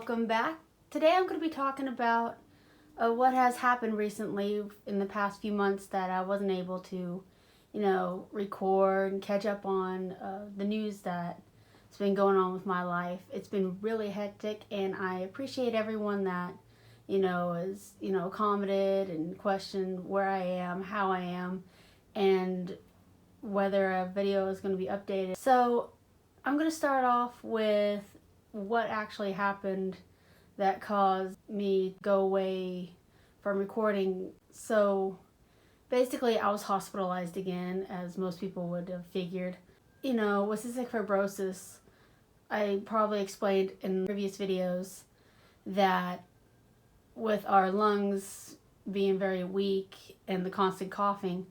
welcome back. Today I'm going to be talking about what has happened recently in the past few months that I wasn't able to, record and catch up on the news that's been going on with my life. It's been really hectic, and I appreciate everyone that, is, commented and questioned where I am, how I am, and whether a video is going to be updated. So I'm going to start off with what actually happened that caused me to go away from recording. So basically I was hospitalized again, as most people would have figured. With cystic fibrosis, I probably explained in previous videos that with our lungs being very weak and the constant coughing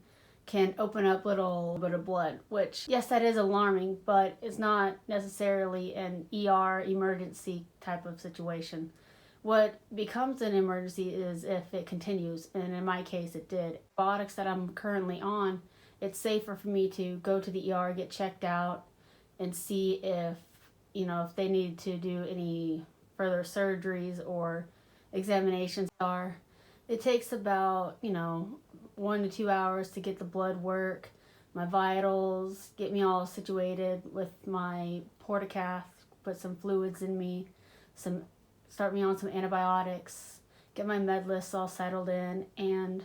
can open up a little bit of blood, which, yes, that is alarming, but it's not necessarily an ER emergency type of situation. What becomes an emergency is if it continues, and in my case it did. Antibiotics that I'm currently on, it's safer for me to go to the ER, get checked out, and see if they need to do any further surgeries or examinations. It takes about 1 to 2 hours to get the blood work, my vitals, get me all situated with my portacath, put some fluids in me, start me on some antibiotics, get my med list all settled in, and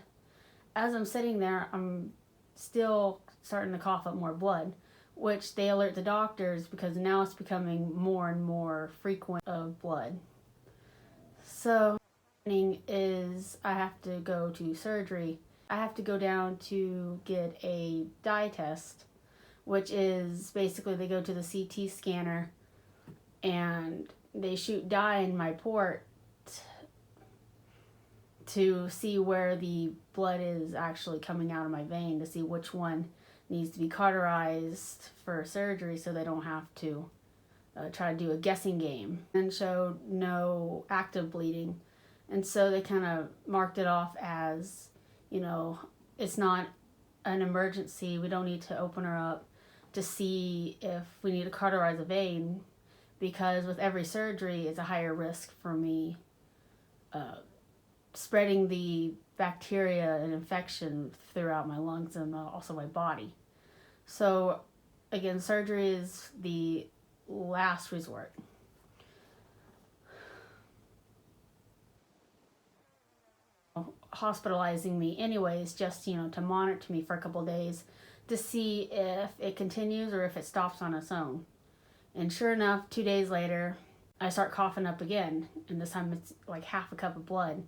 as I'm sitting there, I'm still starting to cough up more blood, which they alert the doctors because now it's becoming more and more frequent of blood. So is I have to go to surgery. I have to go down to get a dye test, which is basically they go to the CT scanner and they shoot dye in my port to see where the blood is actually coming out of my vein, to see which one needs to be cauterized for surgery so they don't have to try to do a guessing game, and showed no active bleeding. And so they kind of marked it off as, it's not an emergency. We don't need to open her up to see if we need to cauterize a vein, because with every surgery, it's a higher risk for me spreading the bacteria and infection throughout my lungs and also my body. So again, surgery is the last resort. Hospitalizing me anyways, just to monitor me for a couple days to see if it continues or if it stops on its own. And sure enough, 2 days later I start coughing up again, and this time it's like half a cup of blood,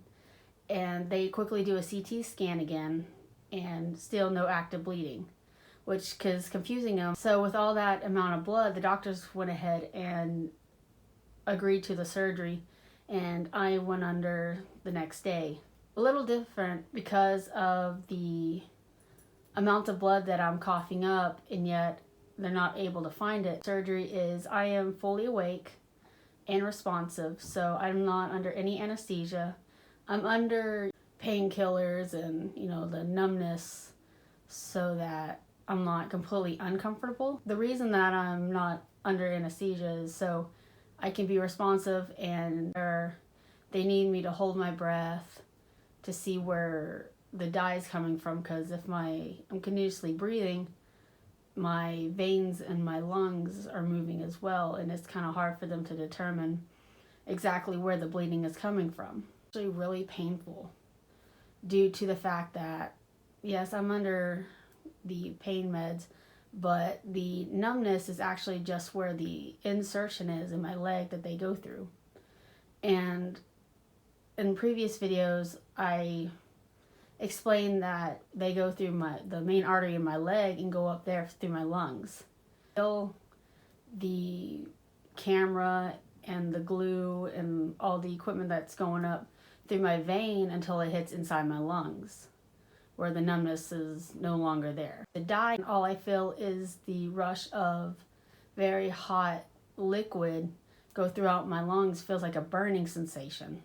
and they quickly do a CT scan again and still no active bleeding, which is confusing them. So with all that amount of blood, the doctors went ahead and agreed to the surgery, and I went under the next day. A little different because of the amount of blood that I'm coughing up, and yet they're not able to find it. Surgery is I am fully awake and responsive, so I'm not under any anesthesia. I'm under painkillers and the numbness so that I'm not completely uncomfortable. The reason that I'm not under anesthesia is so I can be responsive, and they need me to hold my breath to see where the dye is coming from, because if I'm continuously breathing, my veins and my lungs are moving as well, and it's kind of hard for them to determine exactly where the bleeding is coming from. It's actually really painful due to the fact that, yes, I'm under the pain meds, but the numbness is actually just where the insertion is in my leg that they go through. And in previous videos, I explained that they go through the main artery in my leg and go up there through my lungs. Still, the camera and the glue and all the equipment that's going up through my vein until it hits inside my lungs, where the numbness is no longer there. The dye, all I feel is the rush of very hot liquid go throughout my lungs. Feels like a burning sensation.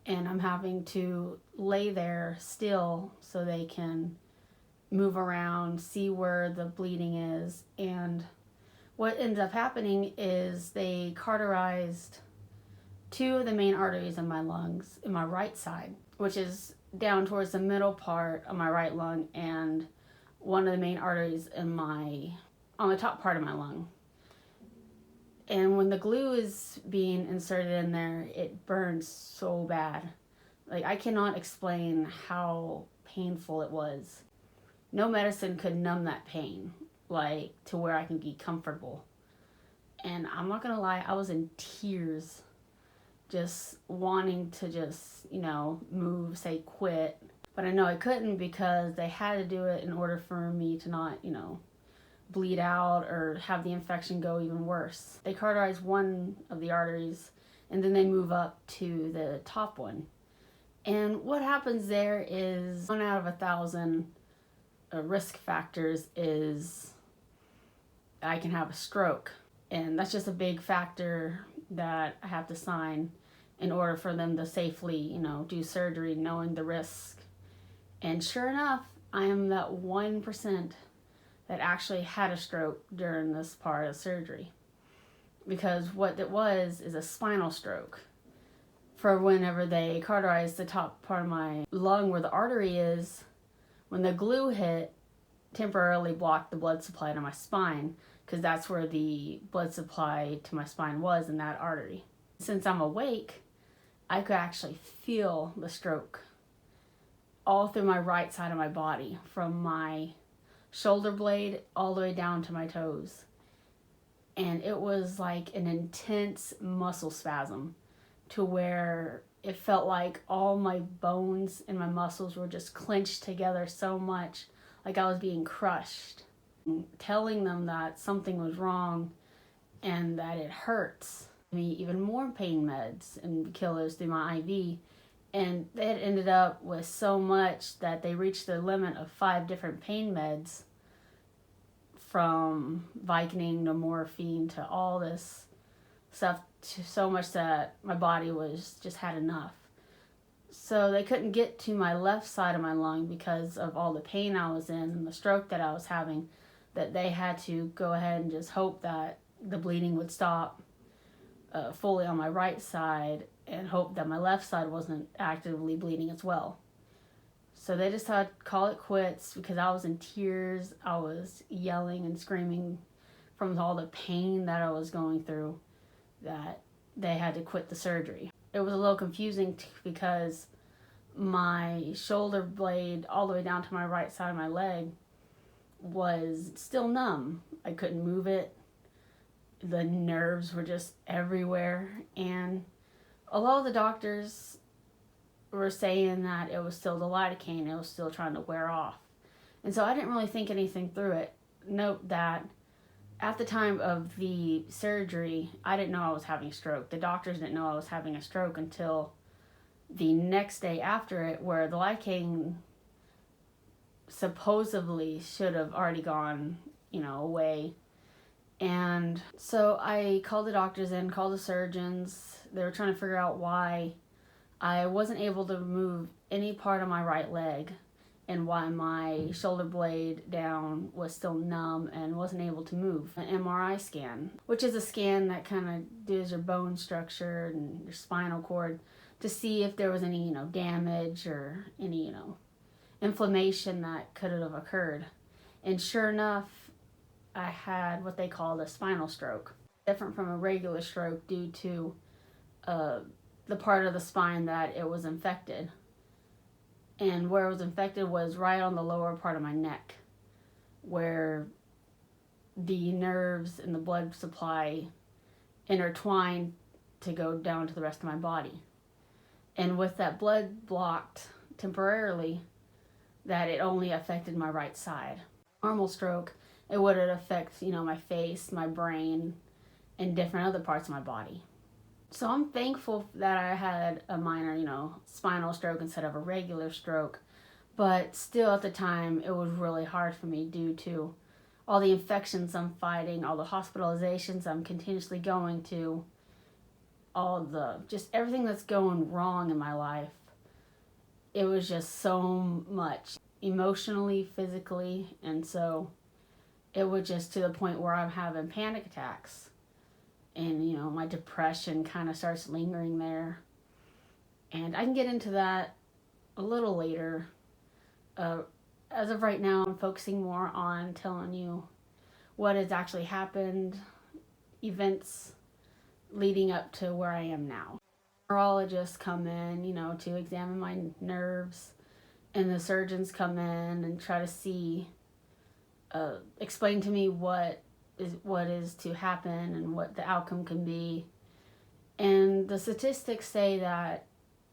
And I'm having to lay there still so they can move around, see where the bleeding is. And what ends up happening is they cauterized two of the main arteries in my lungs in my right side, which is down towards the middle part of my right lung, and one of the main arteries in my on the top part of my lung. And when the glue is being inserted in there, it burns so bad. Like, I cannot explain how painful it was. No medicine could numb that pain, like, to where I can be comfortable. And I'm not gonna lie, I was in tears, just wanting to just, move, say quit. But I know I couldn't because they had to do it in order for me to not, bleed out or have the infection go even worse. They cauterize one of the arteries and then they move up to the top one. And what happens there is 1 out of 1,000 risk factors is I can have a stroke. And that's just a big factor that I have to sign in order for them to safely, do surgery, knowing the risk. And sure enough, I am that 1% that actually had a stroke during this part of surgery. Because what it was is a spinal stroke. For whenever they cauterized the top part of my lung where the artery is, when the glue hit, temporarily blocked the blood supply to my spine, because that's where the blood supply to my spine was, in that artery. Since I'm awake, I could actually feel the stroke all through my right side of my body, from my shoulder blade all the way down to my toes. And it was like an intense muscle spasm to where it felt like all my bones and my muscles were just clenched together so much, like I was being crushed. Telling them that something was wrong and that it hurts. Me even more pain meds and killers through my IV. And it ended up with so much that they reached the limit of 5 different pain meds, from Vicodin to morphine to all this stuff, to so much that my body was just had enough. So they couldn't get to my left side of my lung because of all the pain I was in and the stroke that I was having, that they had to go ahead and just hope that the bleeding would stop fully on my right side, and hope that my left side wasn't actively bleeding as well. So they just had to call it quits because I was in tears. I was yelling and screaming from all the pain that I was going through, that they had to quit the surgery. It was a little confusing because my shoulder blade all the way down to my right side of my leg was still numb. I couldn't move it. The nerves were just everywhere, and a lot of the doctors were saying that it was still the lidocaine, it was still trying to wear off. And so I didn't really think anything through it. Note that at the time of the surgery, I didn't know I was having a stroke. The doctors didn't know I was having a stroke until the next day after it, where the lidocaine supposedly should have already gone, away. And so I called the doctors in, called the surgeons. They were trying to figure out why I wasn't able to move any part of my right leg, and why my shoulder blade down was still numb and wasn't able to move. An MRI scan, which is a scan that kind of does your bone structure and your spinal cord to see if there was any, damage or any, inflammation that could have occurred. And sure enough, I had what they called a spinal stroke. Different from a regular stroke due to the part of the spine that it was infected. And where it was infected was right on the lower part of my neck, where the nerves and the blood supply intertwined to go down to the rest of my body. And with that blood blocked temporarily, that it only affected my right side. Normal stroke, it would affect, my face, my brain, and different other parts of my body. So I'm thankful that I had a minor, spinal stroke instead of a regular stroke. But still at the time, it was really hard for me due to all the infections I'm fighting, all the hospitalizations I'm continuously going to, just everything that's going wrong in my life. It was just so much emotionally, physically, and so it was just to the point where I'm having panic attacks. and my depression kind of starts lingering there. And I can get into that a little later. As of right now, I'm focusing more on telling you what has actually happened, events leading up to where I am now. Neurologists come in, to examine my nerves, and the surgeons come in and try to see, explain to me what is to happen and what the outcome can be. And the statistics say that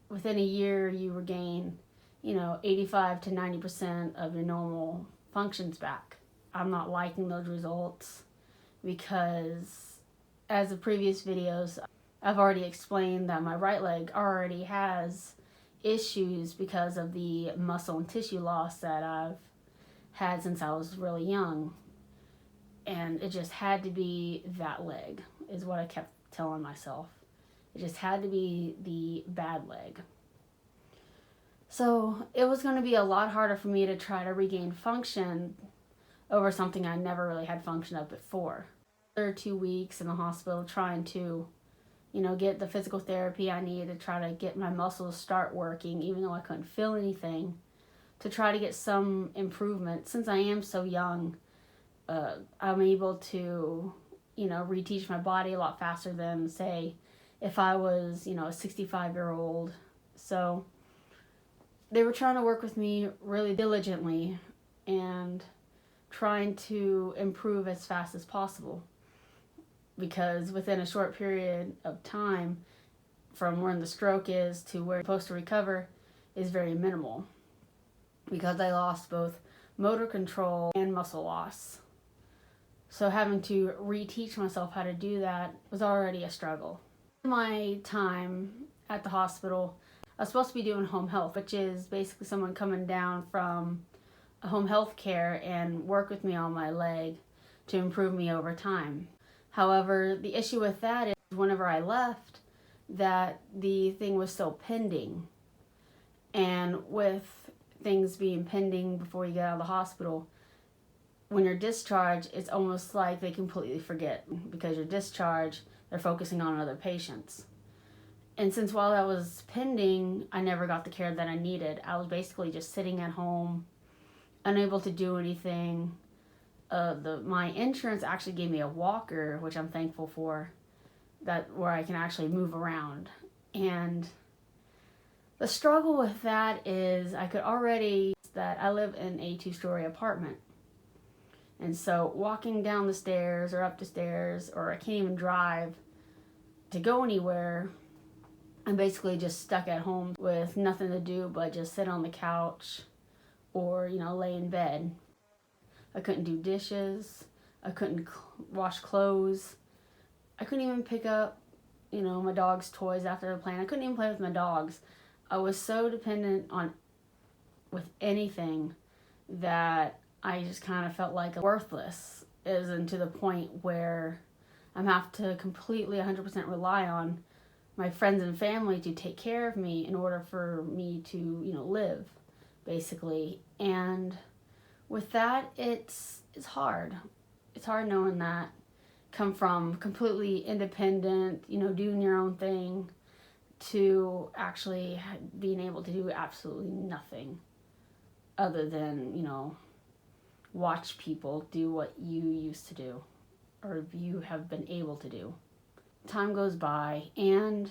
within a year you regain, 85 to 90% of your normal functions back. I'm not liking those results because, as the previous videos, I've already explained that my right leg already has issues because of the muscle and tissue loss that I've had since I was really young. And it just had to be that leg, is what I kept telling myself. It just had to be the bad leg. So it was going to be a lot harder for me to try to regain function over something I never really had function of before. There 2 weeks in the hospital trying to, get the physical therapy I needed to try to get my muscles start working, even though I couldn't feel anything, to try to get some improvement. Since I am so young, I'm able to, reteach my body a lot faster than, say, if I was, a 65-year-old. So they were trying to work with me really diligently and trying to improve as fast as possible, because within a short period of time from when the stroke is to where I'm supposed to recover is very minimal, because I lost both motor control and muscle loss. So having to reteach myself how to do that was already a struggle. In my time at the hospital, I was supposed to be doing home health, which is basically someone coming down from a home health care and work with me on my leg to improve me over time. However, the issue with that is whenever I left, that the thing was still pending. And with things being pending before you get out of the hospital, when you're discharged, it's almost like they completely forget, because you're discharged, they're focusing on other patients. And since while that was pending, I never got the care that I needed. I was basically just sitting at home, unable to do anything. My insurance actually gave me a walker, which I'm thankful for, where I can actually move around. And the struggle with that is I live in a 2-story apartment. And so walking down the stairs or up the stairs, or I can't even drive to go anywhere, I'm basically just stuck at home with nothing to do but just sit on the couch or, lay in bed. I couldn't do dishes. I couldn't wash clothes. I couldn't even pick up, my dog's toys after the plane. I couldn't even play with my dogs. I was so dependent with anything that I just kind of felt like worthless, and to the point where I'm have to completely 100% rely on my friends and family to take care of me in order for me to, live, basically. And with that, it's hard. It's hard knowing that. Come from completely independent, doing your own thing, to actually being able to do absolutely nothing other than, watch people do what you used to do, or you have been able to do. Time goes by, and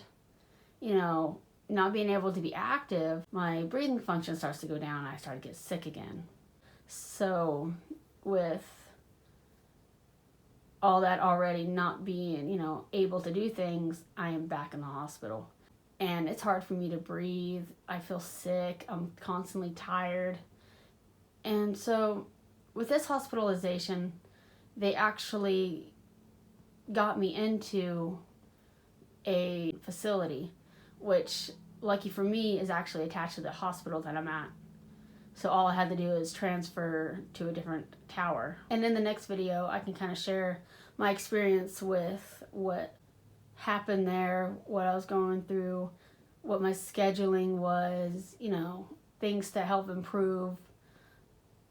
not being able to be active, my breathing function starts to go down, and I start to get sick again. So with all that already not being able to do things, I am back in the hospital, and it's hard for me to breathe. I feel sick. I'm constantly tired. And so with this hospitalization, they actually got me into a facility, which, lucky for me, is actually attached to the hospital that I'm at. So all I had to do is transfer to a different tower. And in the next video, I can kind of share my experience with what happened there, what I was going through, what my scheduling was, things to help improve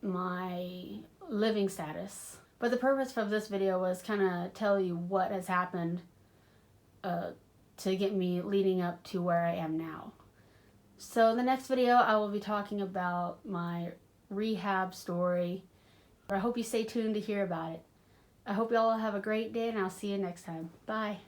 my living status. But the purpose of this video was kind of tell you what has happened to get me leading up to where I am now. So in the next video, I will be talking about my rehab story. I hope you stay tuned to hear about it. I hope you all have a great day, and I'll see you next time. Bye.